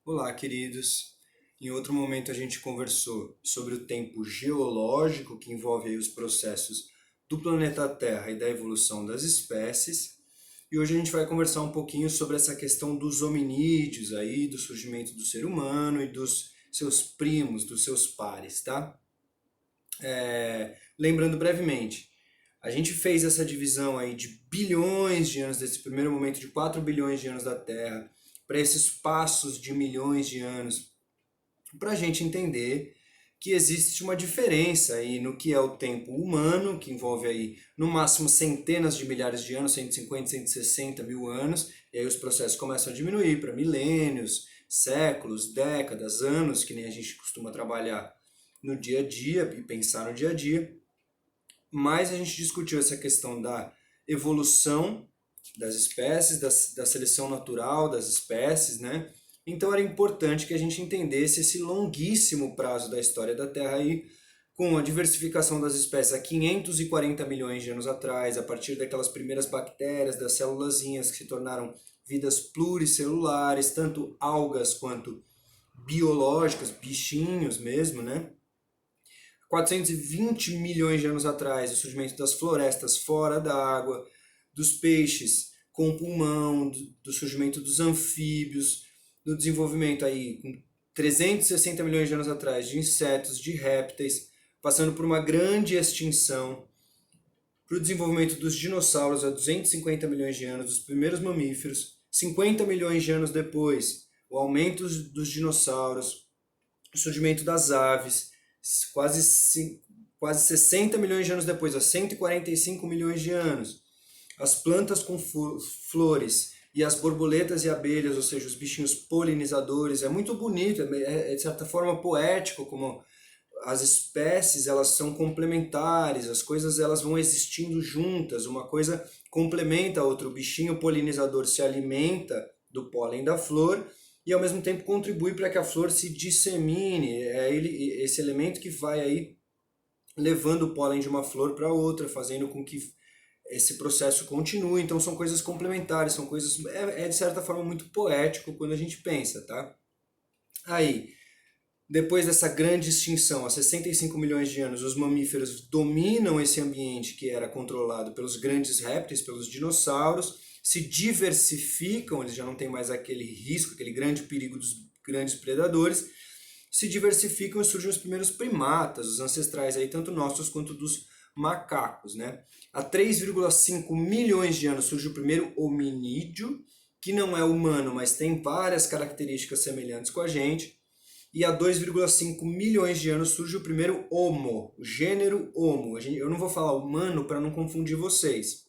Olá, queridos. Em outro momento a gente conversou sobre o tempo geológico, que envolve aí os processos do planeta Terra e da evolução das espécies. E hoje a gente vai conversar um pouquinho sobre essa questão dos hominídeos aí, do surgimento do ser humano e dos seus primos, dos seus pares, tá? Lembrando brevemente, a gente fez essa divisão aí de bilhões de anos, desse primeiro momento de 4 bilhões de anos da Terra, para esses passos de milhões de anos, para a gente entender que existe uma diferença aí no que é o tempo humano, que envolve aí no máximo centenas de milhares de anos, 150, 160 mil anos, e aí os processos começam a diminuir para milênios, séculos, décadas, anos, que nem a gente costuma trabalhar no dia a dia e pensar no dia a dia. Mas a gente discutiu essa questão da evolução das espécies, da seleção natural das espécies, né? Então era importante que a gente entendesse esse longuíssimo prazo da história da Terra aí, com a diversificação das espécies há 540 milhões de anos atrás, a partir daquelas primeiras bactérias, das célulazinhas que se tornaram vidas pluricelulares, tanto algas quanto biológicas, bichinhos mesmo, né? 420 milhões de anos atrás, o surgimento das florestas fora da água, dos peixes com pulmão, do surgimento dos anfíbios, do desenvolvimento aí com 360 milhões de anos atrás de insetos, de répteis, passando por uma grande extinção, para o desenvolvimento dos dinossauros há 250 milhões de anos, dos primeiros mamíferos, 50 milhões de anos depois, o aumento dos dinossauros, o surgimento das aves, quase, quase 60 milhões de anos depois, há 145 milhões de anos, as plantas com flores e as borboletas e abelhas, ou seja, os bichinhos polinizadores, é muito bonito, é de certa forma poético, como as espécies elas são complementares, as coisas elas vão existindo juntas, uma coisa complementa a outra, o bichinho polinizador se alimenta do pólen da flor e ao mesmo tempo contribui para que a flor se dissemine, é esse elemento que vai aí levando o pólen de uma flor para outra, fazendo com que esse processo continue. Então são coisas complementares, são coisas de certa forma muito poético quando a gente pensa, tá? Aí, depois dessa grande extinção, há 65 milhões de anos, os mamíferos dominam esse ambiente que era controlado pelos grandes répteis, pelos dinossauros, se diversificam, eles já não têm mais aquele risco, aquele grande perigo dos grandes predadores, se diversificam e surgem os primeiros primatas, os ancestrais aí, tanto nossos quanto dos macacos, né? Há 3,5 milhões de anos surge o primeiro hominídeo, que não é humano, mas tem várias características semelhantes com a gente. E há 2,5 milhões de anos surge o primeiro Homo, o gênero Homo. Eu não vou falar humano para não confundir vocês,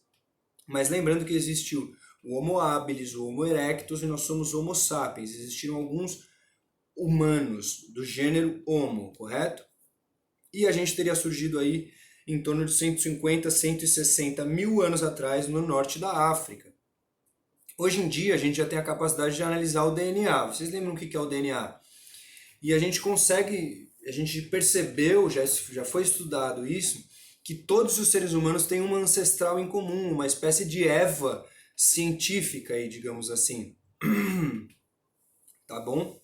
mas lembrando que existiu o Homo habilis, o Homo erectus e nós somos Homo sapiens. Existiram alguns humanos do gênero Homo, correto? E a gente teria surgido aí em torno de 150, 160 mil anos atrás no norte da África. Hoje em dia a gente já tem a capacidade de analisar o DNA. Vocês lembram o que é o DNA? E a gente consegue, a gente percebeu, já foi estudado isso, que todos os seres humanos têm uma ancestral em comum, uma espécie de Eva científica, aí, digamos assim. Tá bom?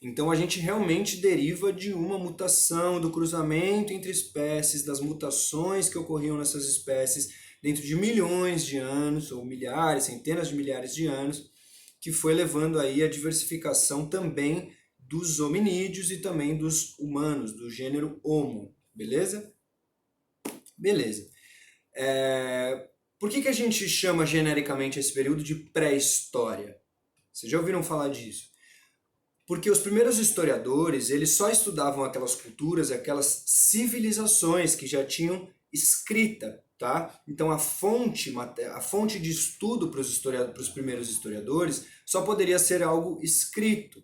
Então a gente realmente deriva de uma mutação, do cruzamento entre espécies, das mutações que ocorriam nessas espécies dentro de milhões de anos, ou milhares, centenas de milhares de anos, que foi levando aí a diversificação também dos hominídeos e também dos humanos, do gênero Homo, beleza? Beleza. Por que a gente chama genericamente esse período de pré-história? Vocês já ouviram falar disso? Porque os primeiros historiadores, eles só estudavam aquelas culturas, aquelas civilizações que já tinham escrita, tá? Então a fonte de estudo para os primeiros historiadores só poderia ser algo escrito,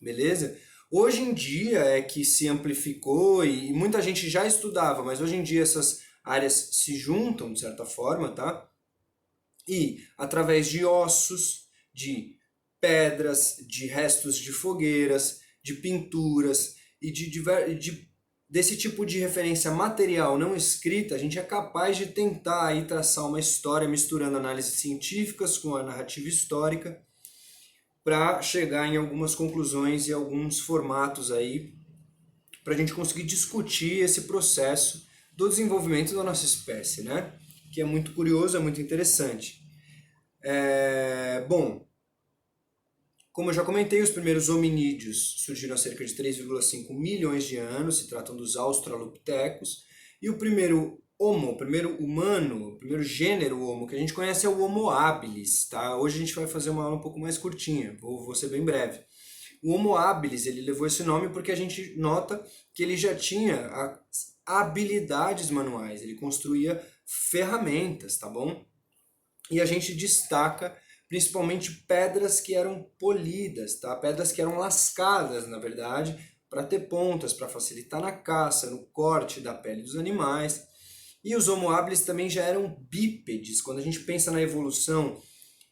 beleza? Hoje em dia é que se amplificou e muita gente já estudava, mas hoje em dia essas áreas se juntam de certa forma, tá? E através de ossos, de pedras, de restos de fogueiras, de pinturas e desse tipo de referência material não escrita, a gente é capaz de tentar aí traçar uma história misturando análises científicas com a narrativa histórica para chegar em algumas conclusões e alguns formatos aí para a gente conseguir discutir esse processo do desenvolvimento da nossa espécie, né? Que é muito curioso, é muito interessante. Bom, como eu já comentei, os primeiros hominídeos surgiram há cerca de 3,5 milhões de anos, se tratam dos australopitecos, e o primeiro Homo, o primeiro humano, o primeiro gênero Homo que a gente conhece é o Homo habilis, tá? Hoje a gente vai fazer uma aula um pouco mais curtinha, vou ser bem breve. O Homo habilis, ele levou esse nome porque a gente nota que ele já tinha habilidades manuais, ele construía ferramentas, tá bom? E a gente destaca principalmente pedras que eram polidas, tá? Pedras que eram lascadas, na verdade, para ter pontas, para facilitar na caça, no corte da pele dos animais. E os Homo habilis também já eram bípedes. Quando a gente pensa na evolução,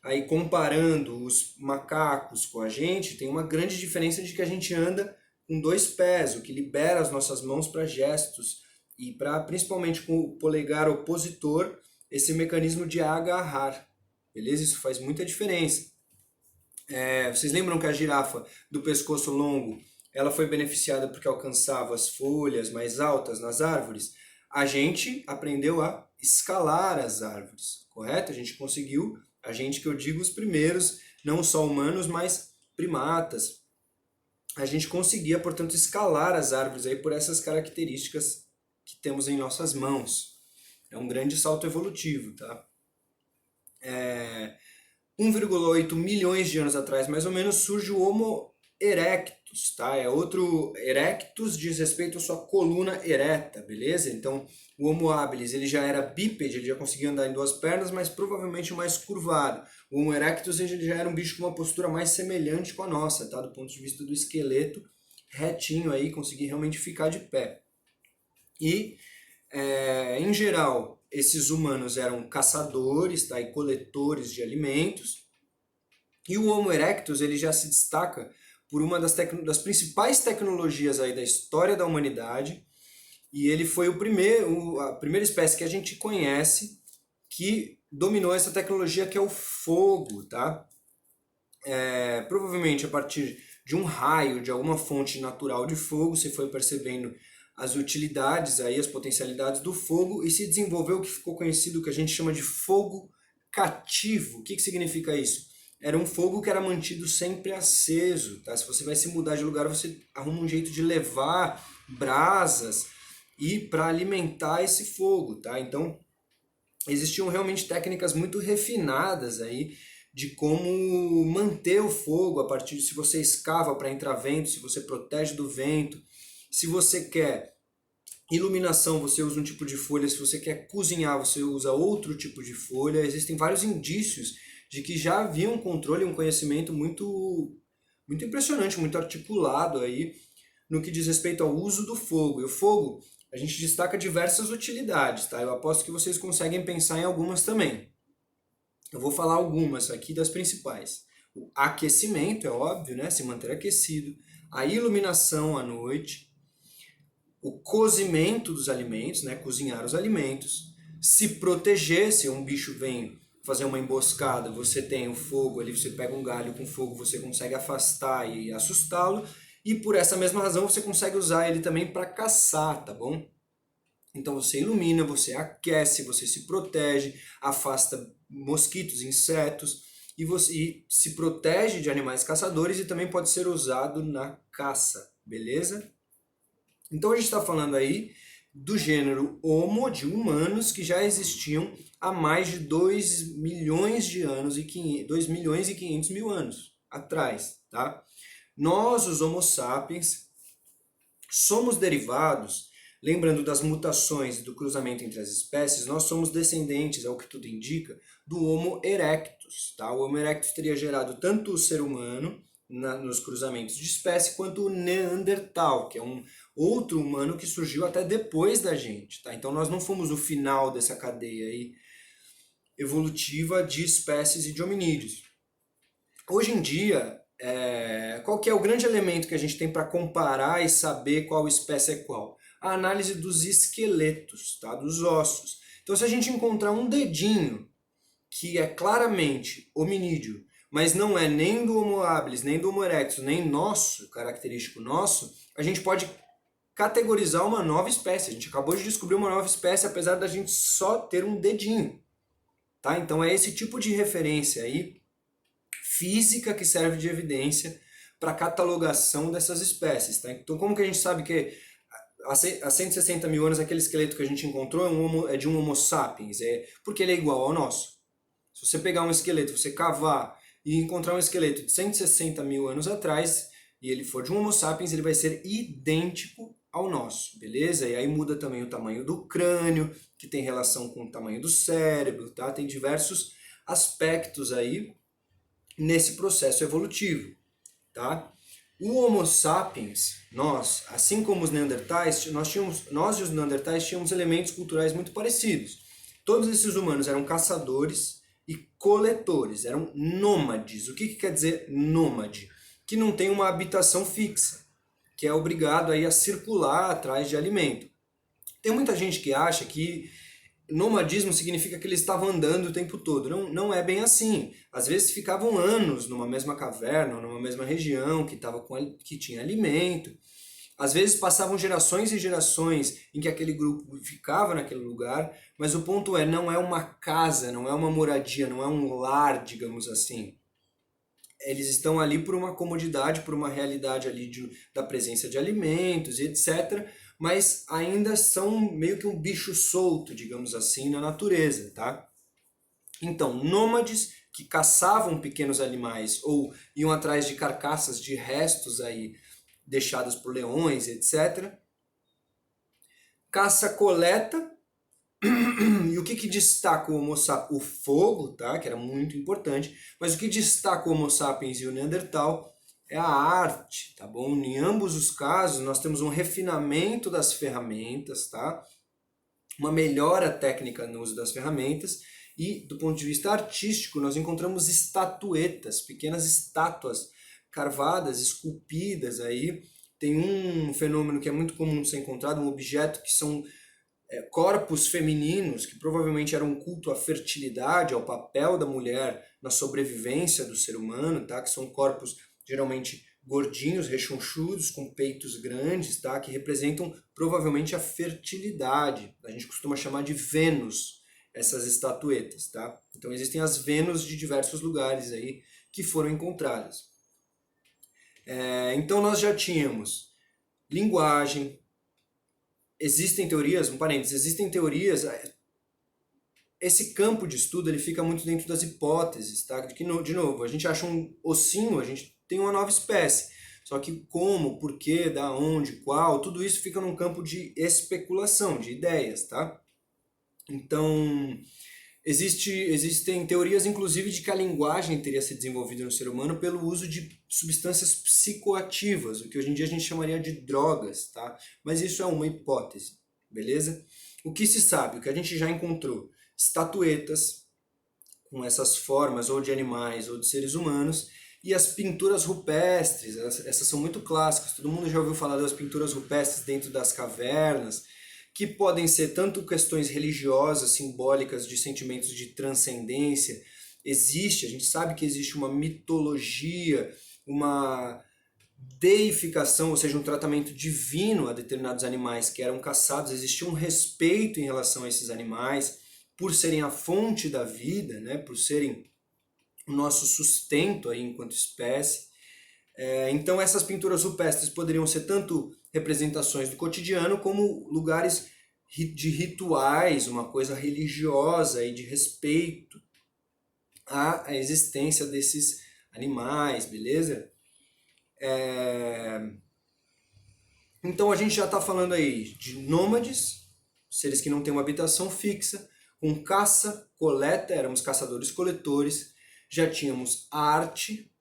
aí comparando os macacos com a gente, tem uma grande diferença de que a gente anda com dois pés, o que libera as nossas mãos para gestos e para, principalmente com o polegar opositor, esse mecanismo de agarrar, beleza? Isso faz muita diferença. Vocês lembram que a girafa do pescoço longo, ela foi beneficiada porque alcançava as folhas mais altas nas árvores? A gente aprendeu a escalar as árvores, correto? A gente conseguiu, a gente que eu digo os primeiros, não só humanos, mas primatas. A gente conseguia, portanto, escalar as árvores aí por essas características que temos em nossas mãos. É um grande salto evolutivo, tá? 1,8 milhões de anos atrás, mais ou menos, surge o Homo erectus, tá? É outro erectus diz respeito à sua coluna ereta, beleza? Então, o Homo habilis, ele já era bípede, ele já conseguia andar em duas pernas, mas provavelmente mais curvado. O Homo erectus, ele já era um bicho com uma postura mais semelhante com a nossa, tá? Do ponto de vista do esqueleto, retinho aí, conseguir realmente ficar de pé. E, em geral, esses humanos eram caçadores, tá? E coletores de alimentos. E o Homo erectus, ele já se destaca por uma das principais tecnologias aí da história da humanidade, e ele foi a primeira espécie que a gente conhece que dominou essa tecnologia, que é o fogo, tá? Provavelmente a partir de um raio, de alguma fonte natural de fogo, você foi percebendo as utilidades, aí, as potencialidades do fogo, e se desenvolveu o que ficou conhecido, que a gente chama de fogo cativo. O que significa isso? Era um fogo que era mantido sempre aceso, tá? Se você vai se mudar de lugar, você arruma um jeito de levar brasas e para alimentar esse fogo, tá? Então, existiam realmente técnicas muito refinadas aí de como manter o fogo a partir de se você escava para entrar vento, se você protege do vento, se você quer iluminação, você usa um tipo de folha, se você quer cozinhar, você usa outro tipo de folha. Existem vários indícios de que já havia um controle, um conhecimento muito impressionante, muito articulado aí no que diz respeito ao uso do fogo. E o fogo, a gente destaca diversas utilidades, tá? Eu aposto que vocês conseguem pensar em algumas também. Eu vou falar algumas aqui das principais. O aquecimento, é óbvio, né? Se manter aquecido. A iluminação à noite. O cozimento dos alimentos, né? Cozinhar os alimentos. Se proteger, se um bicho vem fazer uma emboscada, você tem o fogo ali, você pega um galho com fogo, você consegue afastar e assustá-lo. E por essa mesma razão você consegue usar ele também para caçar, tá bom? Então você ilumina, você aquece, você se protege, afasta mosquitos, insetos e se protege de animais caçadores e também pode ser usado na caça, beleza? Então a gente está falando aí do gênero Homo, de humanos, que já existiam há mais de 2 milhões de anos, 2 milhões e 500 mil anos atrás, tá? Nós, os Homo sapiens, somos derivados, lembrando das mutações e do cruzamento entre as espécies, nós somos descendentes, ao que tudo indica, do Homo erectus, tá? O Homo erectus teria gerado tanto o ser humano nos cruzamentos de espécie, quanto o Neandertal, que é um outro humano que surgiu até depois da gente, tá? Então nós não fomos o final dessa cadeia aí evolutiva de espécies e de hominídeos. Hoje em dia, qual que é o grande elemento que a gente tem para comparar e saber qual espécie é qual? A análise dos esqueletos, tá? Dos ossos. Então se a gente encontrar um dedinho que é claramente hominídeo, mas não é nem do Homo habilis, nem do Homo erectus, nem nosso, característico nosso, a gente pode categorizar uma nova espécie. A gente acabou de descobrir uma nova espécie, apesar da gente só ter um dedinho. Tá? Então é esse tipo de referência aí, física, que serve de evidência para catalogação dessas espécies. Tá? Então como que a gente sabe que há 160 mil anos aquele esqueleto que a gente encontrou é de um Homo sapiens? Porque ele é igual ao nosso. Se você pegar um esqueleto, você cavar e encontrar um esqueleto de 160 mil anos atrás, e ele for de um Homo sapiens, ele vai ser idêntico ao nosso, beleza? E aí muda também o tamanho do crânio, que tem relação com o tamanho do cérebro, tá? Tem diversos aspectos aí nesse processo evolutivo, tá? O Homo sapiens, nós, assim como os Neandertais, nós e os Neandertais tínhamos elementos culturais muito parecidos. Todos esses humanos eram caçadores e coletores, eram nômades. O que quer dizer nômade? Que não tem uma habitação fixa, que é obrigado aí a circular atrás de alimento. Tem muita gente que acha que nomadismo significa que eles estavam andando o tempo todo. Não é bem assim. Às vezes ficavam anos numa mesma caverna, numa mesma região que tinha alimento. Às vezes passavam gerações e gerações em que aquele grupo ficava naquele lugar, mas o ponto é, não é uma casa, não é uma moradia, não é um lar, digamos assim. Eles estão ali por uma comodidade, por uma realidade ali da presença de alimentos e etc., mas ainda são meio que um bicho solto, digamos assim, na natureza, tá? Então, nômades que caçavam pequenos animais ou iam atrás de carcaças de restos aí deixados por leões, etc. Caça-coleta. E o que destaca o Homo sapiens? O fogo, tá? Que era muito importante, mas o que destaca o Homo sapiens e o Neandertal é a arte, tá bom? Em ambos os casos, nós temos um refinamento das ferramentas, tá? Uma melhora técnica no uso das ferramentas e, do ponto de vista artístico, nós encontramos estatuetas, pequenas estátuas carvadas, esculpidas aí. Tem um fenômeno que é muito comum de ser encontrado, um objeto que são corpos femininos, que provavelmente eram um culto à fertilidade, ao papel da mulher na sobrevivência do ser humano, tá? Que são corpos geralmente gordinhos, rechonchudos, com peitos grandes, tá? Que representam provavelmente a fertilidade. A gente costuma chamar de Vênus essas estatuetas, tá? Então existem as Vênus de diversos lugares aí que foram encontradas. Então nós já tínhamos linguagem. Existem teorias, um parênteses, existem teorias, esse campo de estudo ele fica muito dentro das hipóteses, tá? De novo, a gente acha um ossinho, a gente tem uma nova espécie, só que como, por quê, da onde, qual, tudo isso fica num campo de especulação, de ideias, tá? Então, existem teorias, inclusive, de que a linguagem teria se desenvolvido no ser humano pelo uso de substâncias psicoativas, o que hoje em dia a gente chamaria de drogas, tá? Mas isso é uma hipótese, beleza? O que se sabe, o que a gente já encontrou, estatuetas com essas formas ou de animais ou de seres humanos e as pinturas rupestres, essas são muito clássicas, todo mundo já ouviu falar das pinturas rupestres dentro das cavernas, que podem ser tanto questões religiosas, simbólicas, de sentimentos de transcendência. A gente sabe que existe uma mitologia, uma deificação, ou seja, um tratamento divino a determinados animais que eram caçados. Existia um respeito em relação a esses animais, por serem a fonte da vida, né? Por serem o nosso sustento aí enquanto espécie. Então essas pinturas rupestres poderiam ser tanto representações do cotidiano como lugares de rituais, uma coisa religiosa e de respeito à existência desses animais, beleza? Então a gente já está falando aí de nômades, seres que não têm uma habitação fixa, com caça, coleta, éramos caçadores-coletores, já tínhamos arte,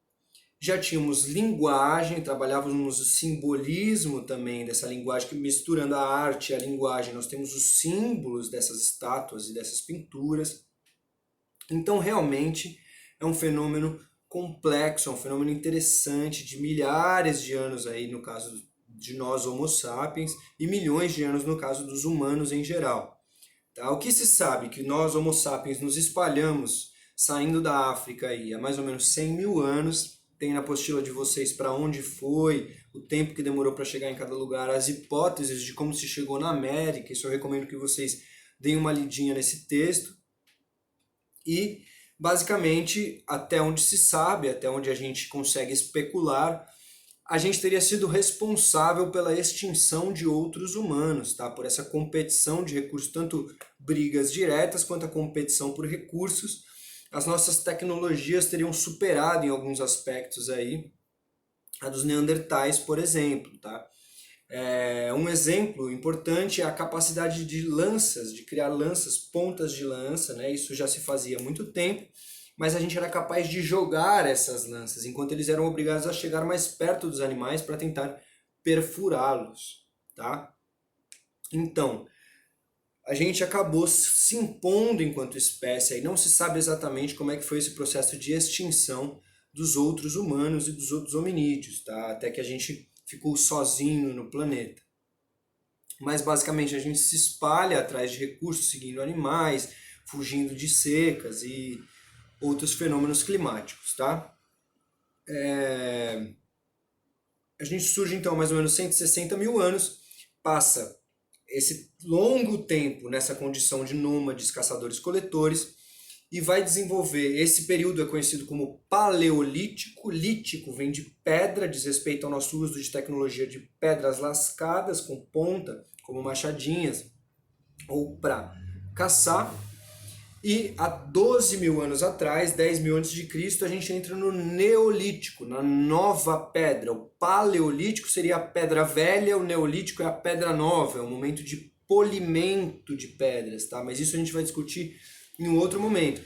já tínhamos linguagem, trabalhávamos o simbolismo também dessa linguagem, que misturando a arte e a linguagem, nós temos os símbolos dessas estátuas e dessas pinturas. Então, realmente, é um fenômeno complexo, é um fenômeno interessante, de milhares de anos aí, no caso de nós, Homo sapiens, e milhões de anos no caso dos humanos em geral. Tá? O que se sabe? Que nós, Homo sapiens, nos espalhamos saindo da África aí há mais ou menos 100 mil anos. Tem na apostila de vocês para onde foi, o tempo que demorou para chegar em cada lugar, as hipóteses de como se chegou na América. Isso eu recomendo que vocês deem uma lidinha nesse texto. E, basicamente, até onde se sabe, até onde a gente consegue especular, a gente teria sido responsável pela extinção de outros humanos, tá? Por essa competição de recursos, tanto brigas diretas quanto a competição por recursos. As nossas tecnologias teriam superado em alguns aspectos aí a dos neandertais, por exemplo, tá? Um exemplo importante é a capacidade de lanças, de criar lanças, pontas de lança, né? Isso já se fazia há muito tempo, mas a gente era capaz de jogar essas lanças, enquanto eles eram obrigados a chegar mais perto dos animais para tentar perfurá-los, tá? Então, a gente acabou se impondo enquanto espécie, aí não se sabe exatamente como é que foi esse processo de extinção dos outros humanos e dos outros hominídeos, tá? Até que a gente ficou sozinho no planeta. Mas basicamente a gente se espalha atrás de recursos, seguindo animais, fugindo de secas e outros fenômenos climáticos, tá? A gente surge então há mais ou menos 160 mil anos, passa esse longo tempo nessa condição de nômades, caçadores-coletores, e vai desenvolver, esse período é conhecido como paleolítico. Lítico vem de pedra, diz respeito ao nosso uso de tecnologia de pedras lascadas com ponta, como machadinhas, ou para caçar. E há 12 mil anos atrás, 10 mil antes de Cristo, a gente entra no Neolítico, na nova pedra. O Paleolítico seria a pedra velha, o Neolítico é a pedra nova, é um momento de polimento de pedras, tá? Mas isso a gente vai discutir em um outro momento.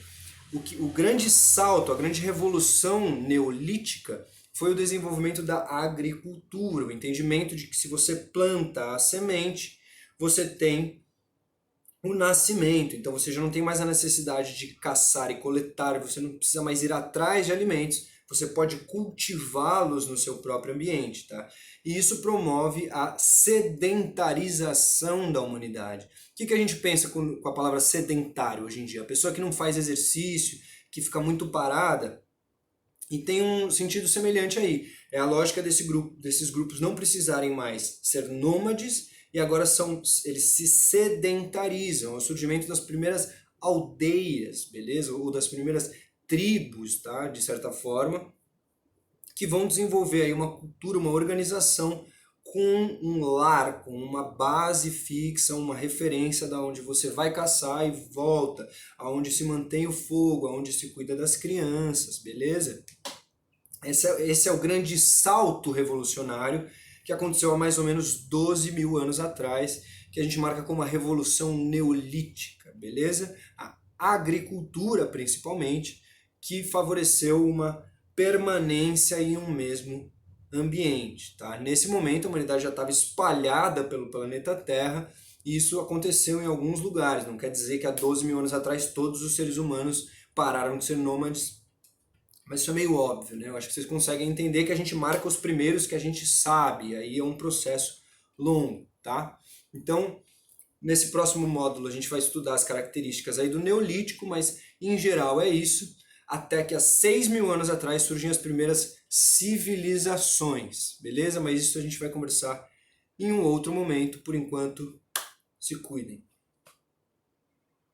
O grande salto, a grande revolução neolítica foi o desenvolvimento da agricultura, o entendimento de que se você planta a semente, você tem o nascimento. Então você já não tem mais a necessidade de caçar e coletar, você não precisa mais ir atrás de alimentos, você pode cultivá-los no seu próprio ambiente, tá? E isso promove a sedentarização da humanidade. O que a gente pensa com a palavra sedentário hoje em dia? A pessoa que não faz exercício, que fica muito parada, e tem um sentido semelhante aí. É a lógica desses grupos não precisarem mais ser nômades, e agora eles se sedentarizam, é o surgimento das primeiras aldeias, beleza? Ou das primeiras tribos, tá? De certa forma, que vão desenvolver aí uma cultura, uma organização com um lar, com uma base fixa, uma referência da onde você vai caçar e volta, aonde se mantém o fogo, aonde se cuida das crianças, beleza? Esse é o grande salto revolucionário que aconteceu há mais ou menos 12 mil anos atrás, que a gente marca como a Revolução Neolítica, beleza? A agricultura, principalmente, que favoreceu uma permanência em um mesmo ambiente, tá? Nesse momento, a humanidade já estava espalhada pelo planeta Terra, e isso aconteceu em alguns lugares. Não quer dizer que há 12 mil anos atrás todos os seres humanos pararam de ser nômades, mas isso é meio óbvio, né? Eu acho que vocês conseguem entender que a gente marca os primeiros que a gente sabe, e aí é um processo longo, tá? Então, nesse próximo módulo a gente vai estudar as características aí do Neolítico, mas em geral é isso, até que há 6 mil anos atrás surgem as primeiras civilizações, beleza? Mas isso a gente vai conversar em um outro momento, por enquanto, se cuidem.